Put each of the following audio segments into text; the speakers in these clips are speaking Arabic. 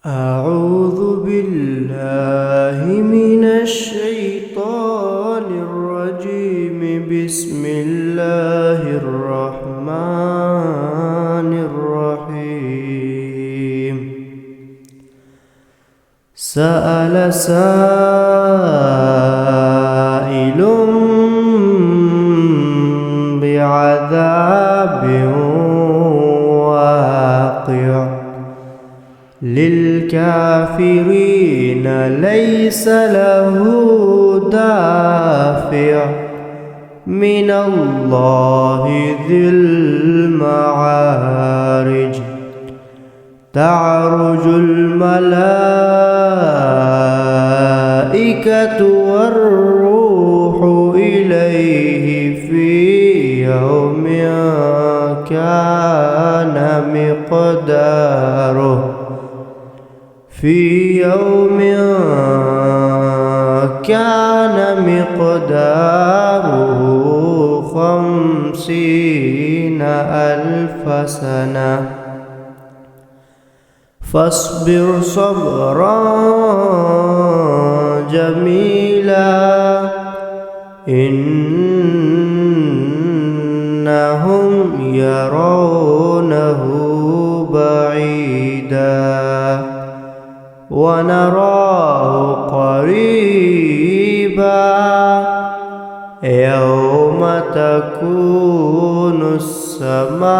أعوذ بالله من الشيطان الرجيم. بسم الله الرحمن الرحيم. سأل سائل بعذاب واقع للكافرين ليس له دافع من الله ذي المعارج. تعرج الملائكة والروح إليه في يوم كان مقداره 50,000 سنة. فاصبر صبرا جميلا إنهم يرونه بعيدا ونراه قريبا يوم تكون السماء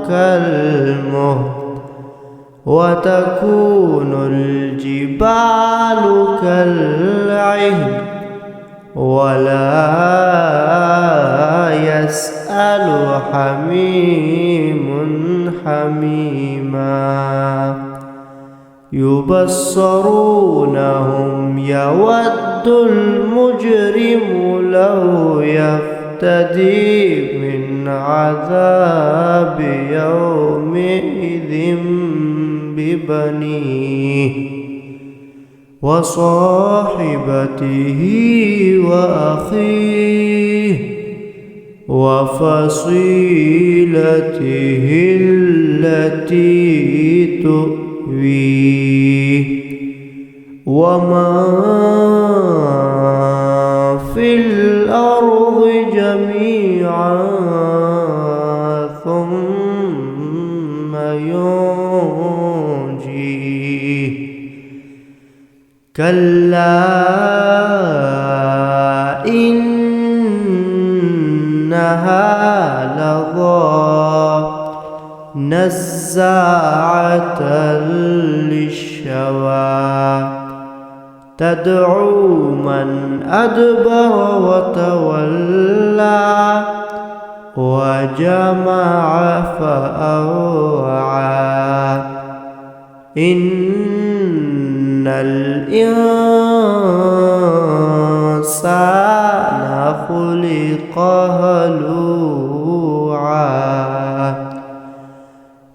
كالمهل وتكون الجبال كالعهن ولا يسأل حميم حميما. يبصرونهم يود المجرم لو يفتدي من عذاب يومئذ ببنيه وصاحبته وأخيه وفصيلته التي تؤويه ومن في الأرض جميعا ثم ينجيه. كلا إنها لظى نزاعة للشوى تدعو من أدبر وتولى وجمع فأوعى. إن الإنسان خلق هلوعا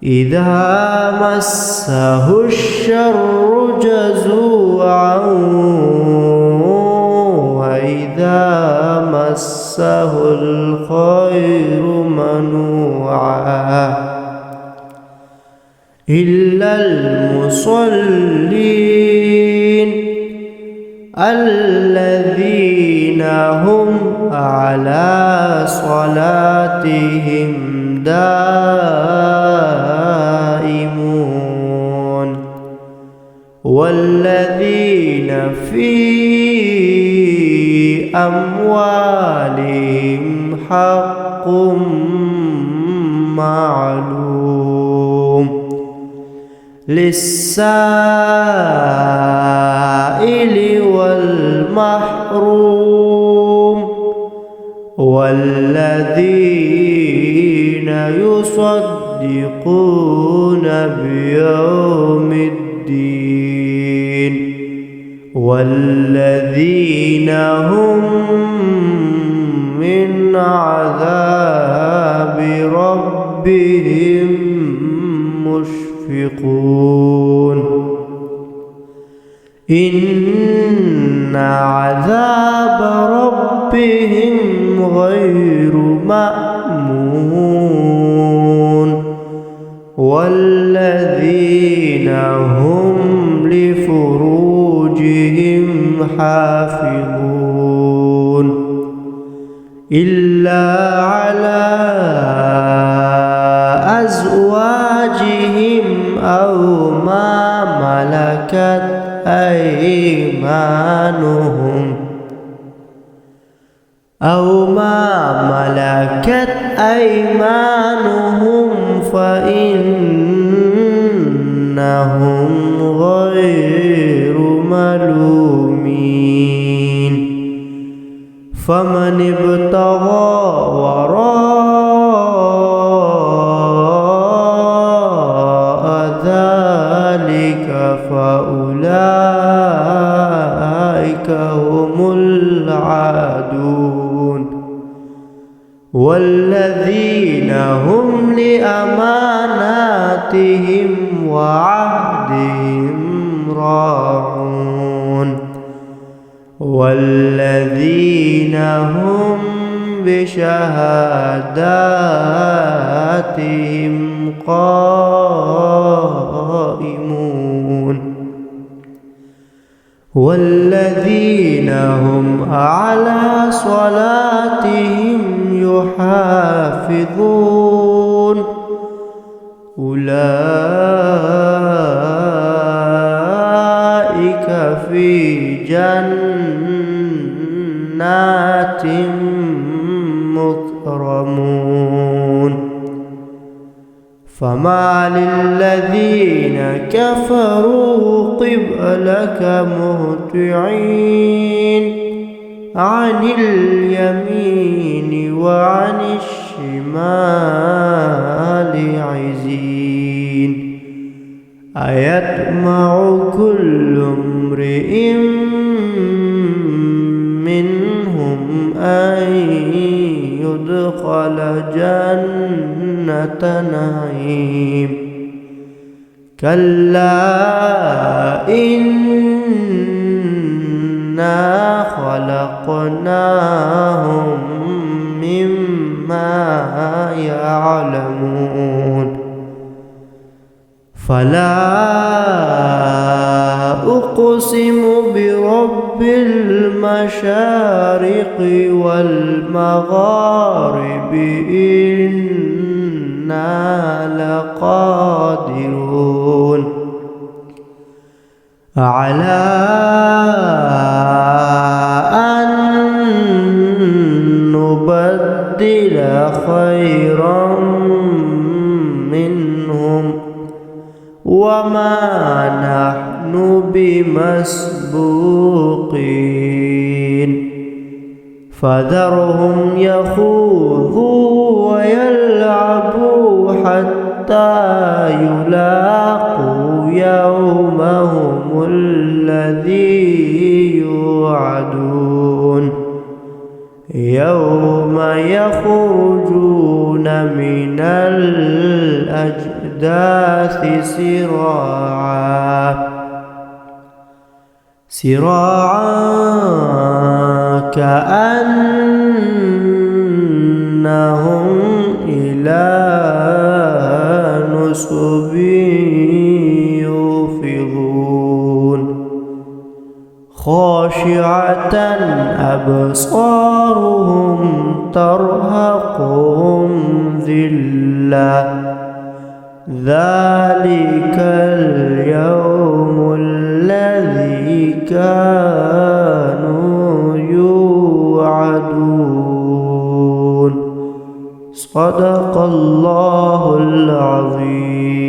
إذا مسه الشر جزوعا وإذا مسه الخير منوعا إلا المصلين الذين هم على صلاتهم دائمون والذين في أموالهم حق معلوم للسائل والمحروم والذين يصدقون بيوم الدين والذين هم من عذاب ربهم مشفقون. إن عذاب ربهم غير مأمون والذين هم لفروجهم حافظون إلا على أزواجهم أو ما ملكت أيمانهم فإنهم غير ملومين فمن ابتغى وراء ذلك فأولئك هم العادون والذين هم لأماناتهم وعهدهم راعون والذين هم بشهاداتهم قائمون والذين هم على صلاتهم يحافظون أولئك في جنات مكرمون فما للذين كفروا قبلك مهطعين عن اليمين وعن الشمال عزين أيطمع كل امرئ منهم أن يدخل جنة نعيم كلا إنا خلقناهم مما يعلمون فلا أقسم برب المشارق والمغارب إنا لقادرون على أن نبدل خيرا منهم وما نحن بمسبوقين فذرهم يخوضوا ويلعبوا حتى يلاقوا يومهم الذي يوعدون يوم يخرجون من الأجداث سراعا كأنهم إلى نصب يوفضون خاشعة أبصارهم ترهقهم ذلة ذلك اليوم الذي كانوا يوعدون صدق الله العظيم.